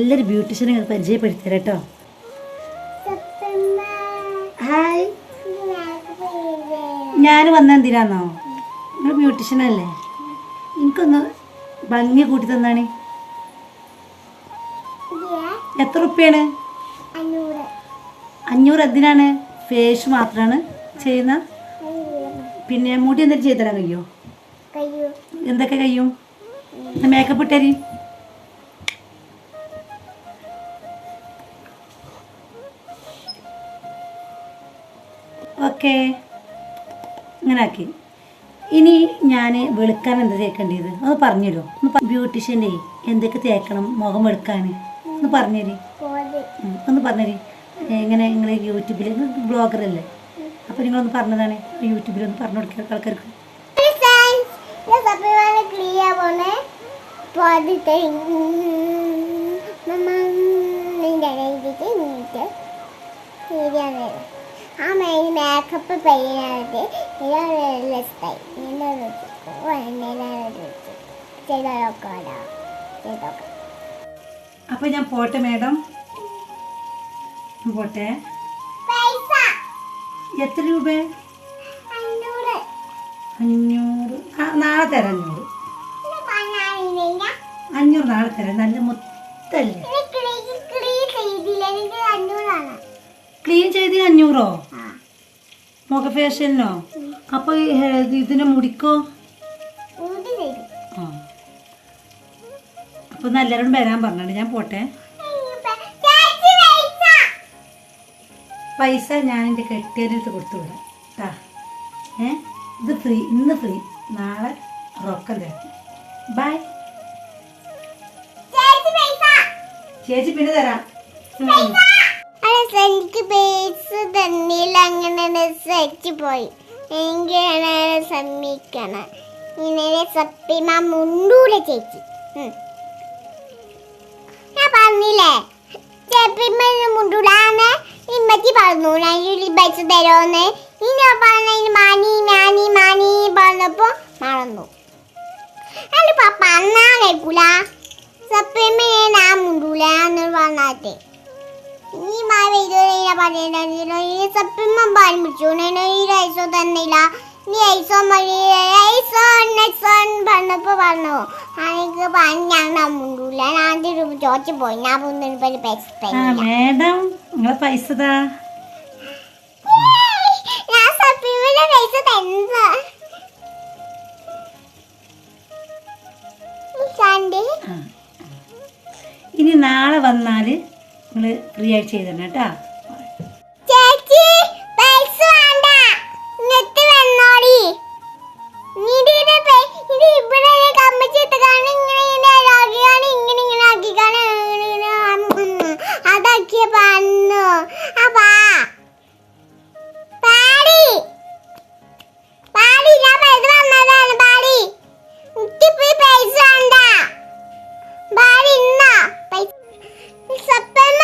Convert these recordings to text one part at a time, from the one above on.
നല്ലൊരു ബ്യൂട്ടീഷ്യനെ പരിചയപ്പെടുത്തരാം കേട്ടോ. ഹായ്, ഞാൻ വന്ന എന്തിനാന്നോ, നിങ്ങൾ ബ്യൂട്ടീഷ്യനല്ലേ, എനിക്കൊന്ന് ഭംഗി കൂട്ടി തന്നാണ്. എത്ര റുപ്യാണ്? 500. എന്തിനാണ്? ഫേസ് മാത്രമാണ് ചെയ്യുന്ന? പിന്നെ മുടി എന്തെങ്കിലും ചെയ്ത് തരാൻ കഴിയുമോ? എന്തൊക്കെ കഴിയും? മേക്കപ്പ് ഇട്ടരി. ഓക്കെ, അങ്ങനെ ആക്കി. ഇനി ഞാൻ വെളുക്കാൻ എന്താ തേക്കേണ്ടത് ഒന്ന് പറഞ്ഞുതരുമോ? ബ്യൂട്ടീഷ്യൻ്റെ എന്തൊക്കെ തേക്കണം മുഖം വെളുക്കാൻ ഒന്ന് പറഞ്ഞുതരി. ഒന്ന് പറഞ്ഞുതരി. എങ്ങനെ നിങ്ങൾ യൂട്യൂബിൽ ബ്ലോഗറല്ലേ, അപ്പോൾ നിങ്ങളൊന്ന് പറഞ്ഞതാണ് യൂട്യൂബിലൊന്ന് പറഞ്ഞു കൊടുക്കുക ആൾക്കാർക്ക്. മേക്കപ്പ് പെയ്യാനായിട്ട് അപ്പൊ ഞാൻ പോട്ടെ മാഡം, പോട്ടെ. എത്ര രൂപ? 500. നാളെ തരാം. 500 നാളെ തരാം. നല്ല മൊത്തല്ലേ ക്ലീൻ ചെയ്ത് 500. മുഖ ഫേഷ്യലിനോ? അപ്പൊ ഇതിനെ മുടിക്കോ? ആ, അപ്പൊ എല്ലാവരോടും വരാൻ പറഞ്ഞാണ്. ഞാൻ പോട്ടെ. പൈസ ഞാൻ എൻ്റെ കെട്ടിയടുത്ത് കൊടുത്തു വിടാം കേട്ടാ. ഇത് ഫ്രീ, ഇന്ന് ഫ്രീ, നാളെ റൊക്കം തരാം. ബൈ ചേച്ചി, പിന്നെ തരാം. എനിക്ക് ബേസ് തന്നില്ല, അങ്ങനെ സെറ്റ് പോയി. എനിക്ക് സമ്മിക്കണം. ഇങ്ങനെ സപ്പിമ മുണ്ടൂല ചേച്ചി. ഞാൻ പറഞ്ഞില്ലേ ചെപ്പിമ്മ മുണ്ടൂലാന്ന്. ഇമ്മച്ചി പറഞ്ഞു പൈസ തരുമെന്ന്. ഇനി പറഞ്ഞ മാനി മാനി മാനി പറഞ്ഞപ്പോ മറന്നു. അല്ല പപ്പ അന്നാ കേൾക്കൂല. സപ്പിമ്മ ഞാൻ മുണ്ടൂല എന്ന് പറഞ്ഞാട്ടെ. ഈ മഴ പെയ്തോടെ പറഞ്ഞ സപ്പിമ്മ പാലും പിടിച്ചു. ഈ ഐസോ തന്നില്ല. നീ ഐസോ മതി ഐസോ പറഞ്ഞപ്പോ പറഞ്ഞു എനിക്ക് പറഞ്ഞാ മുണ്ടൂല. ഞാൻ 5 രൂപ ചോദിച്ചു പോയി. ഞാൻ 3 രൂപ പൈസ മേഡം, നിങ്ങളെ പൈസ താ. ഞാൻ സപ്പിമ്മയുടെ പൈസ തന്ന. ഇനി നാളെ വന്നാല് നിങ്ങള് ഫ്രീ ആയിട്ട് ചെയ്ത് തന്നെ കേട്ടാ. ചേച്ചി പൈസ വേണ്ട, ഇങ്ങോട്ട് വന്നോടി. ഇവിടെ കമ്മിച്ചിട്ടാണ് ഇങ്ങനെ ആക്കിക്കാണ് അതാക്കിയ പറഞ്ഞു. അപ്പാ പാടി പാടി ഞാൻ പൈസ വന്നതാണ്. പാടി ഇട്ടിപ്പോയി പൈസ വേണ്ട. പാടി ഇന്നാ പൈസ സപ്പമ്മ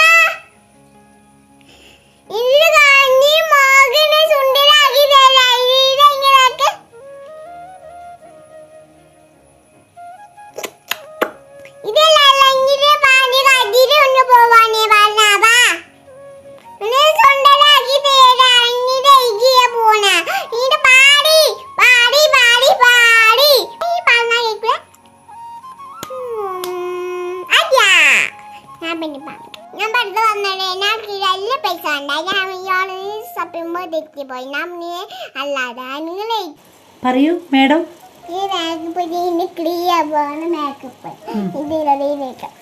ഇല്ല കാഞ്ഞി മോഗനെ സുന്ദരാക്കി തരാക്ക്. ഇതല്ലെങ്കിൽ പാടി കതിരി ഒന്ന് പോവാനേ പറഞ്ഞാ സുന്ദരാക്കി തരാ പോണ. ഇത് പാടി പാടി പാടി പാടി പറഞ്ഞ അയ്യാ ഞാൻ പിന്നെ പറഞ്ഞു. ഞാൻ വെറുതെ വന്നേ. ഞാൻ നല്ല പൈസ ഉണ്ടായി. ഞാൻ ഇയാള് സപ്പിമ്മ തെറ്റിപ്പോയി. ഞാൻ അല്ലാതെ നിങ്ങളെ പറയൂ മേഡം. ഈ മേക്കപ്പ് ക്ലിയർ പോണ് മേക്കപ്പ്. ഇതിലൊരു മേക്കപ്പ്.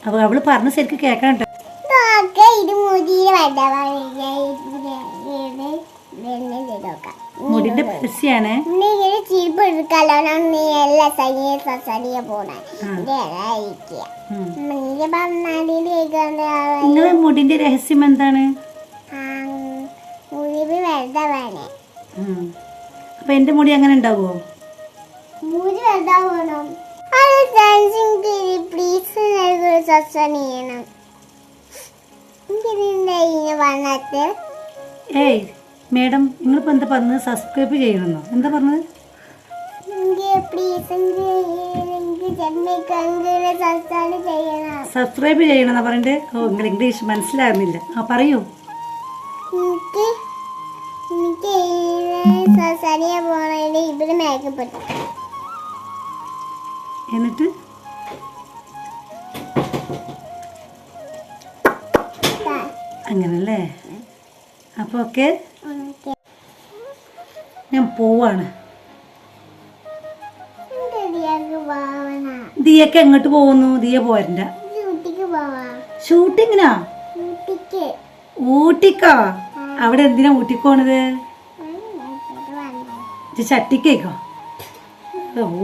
അപ്പൊ അവള് പറഞ്ഞ ശരിക്കും കേക്കണം കേട്ടോ. ഇതൊക്കെ ഇത് മുടിയിൽ മുടിന്റെ പരസ്യാണ്. ചീപ്പ് എടുക്കാലോ. നീ എല്ലാ സരിയെ പോണേ. നിങ്ങളെ മുടിന്റെ രഹസ്യം എന്താണ്? മുടി വെറുതെ വേണേ. അപ്പൊ എന്റെ മുടി അങ്ങനെ ഉണ്ടാവോ? മുടി വെറുതെ വേണം. പ്ലീസ് സബ്സ്ക്രൈബ് ചെയ്യണം. വന്നിട്ട് ഏയ് മേഡം, നിങ്ങളിപ്പോൾ എന്താ പറഞ്ഞത്? സബ്സ്ക്രൈബ് ചെയ്യണമെന്നോ? എന്താ പറഞ്ഞത്? പ്ലീസ് സബ്സ്ക്രൈബ് ചെയ്യണമെന്നാ പറയണ്ടേ? ഓ, നിങ്ങൾ ഇംഗ്ലീഷ് മനസ്സിലാകുന്നില്ല. ആ, പറയൂ. എന്നിട്ട് അങ്ങനല്ലേ? അപ്പോൾ ഓക്കെ, ഞാൻ പോവാണ്. ദിയൊക്കെ എങ്ങോട്ട് പോകുന്നു? ദിയ പോരണ്ട. ഷൂട്ടിങ്ങിനാ? ഊട്ടിക്കാ? അവിടെ എന്തിനാ ഊട്ടിക്ക് പോണത്? ചട്ടിക്കേക്കോ?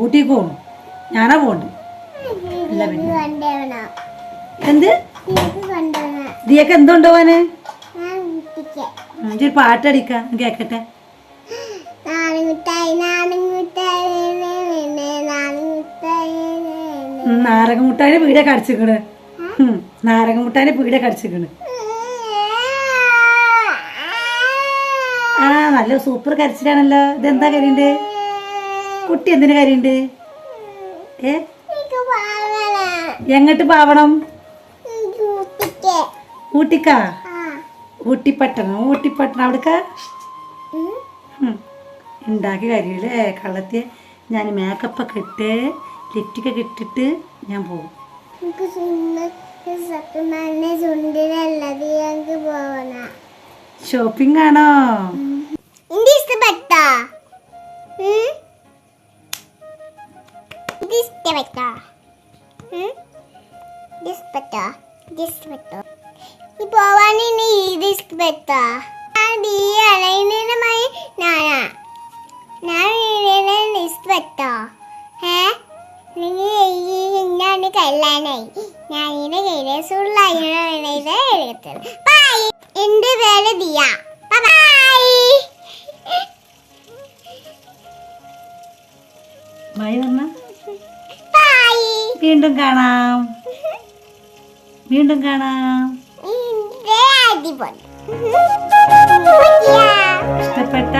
ഊട്ടിക്ക് പോണു? ഞാനാ പോണ്ട്. എന്ത് ദിയൊക്കെ എന്തുണ്ടോവാന്? ഒരു പാട്ടടിക്കാം, കേക്കട്ടെ. നാരകമുട്ടാനെ പീടെ കടിച്ചിക്കണ്. നാരകമുട്ടാനെ പീടെ കടിച്ചിക്കണ്. ആ, നല്ല സൂപ്പർ കരച്ചിലാണല്ലോ. ഇതെന്താ കരിയുണ്ട്? കുട്ടി എന്തിനു കരിയുണ്ട്? എങ്ങോട്ട് പാവണം? ഊട്ടിക്കാ? ഊട്ടിപ്പട്ടണം. ഊട്ടിപ്പട്ടണം അവിടക്ക ഉണ്ടാക്കി കരിയില്ലേ കള്ളത്തിയെ. ഞാൻ മേക്കപ്പൊക്കെ ഇട്ട് ലിപ്റ്റിക്കൊക്കെ ഇട്ടിട്ട് ഞാൻ പോകും. ഷോപ്പിംഗ് ആണോ? എന്റെ പേര് ദിയ. ബൈ പറഞ്ഞ. വീണ്ടും കാണാം. വീണ്ടും കാണാം. അടിപൊളി. ഇഷ്ടപ്പെട്ട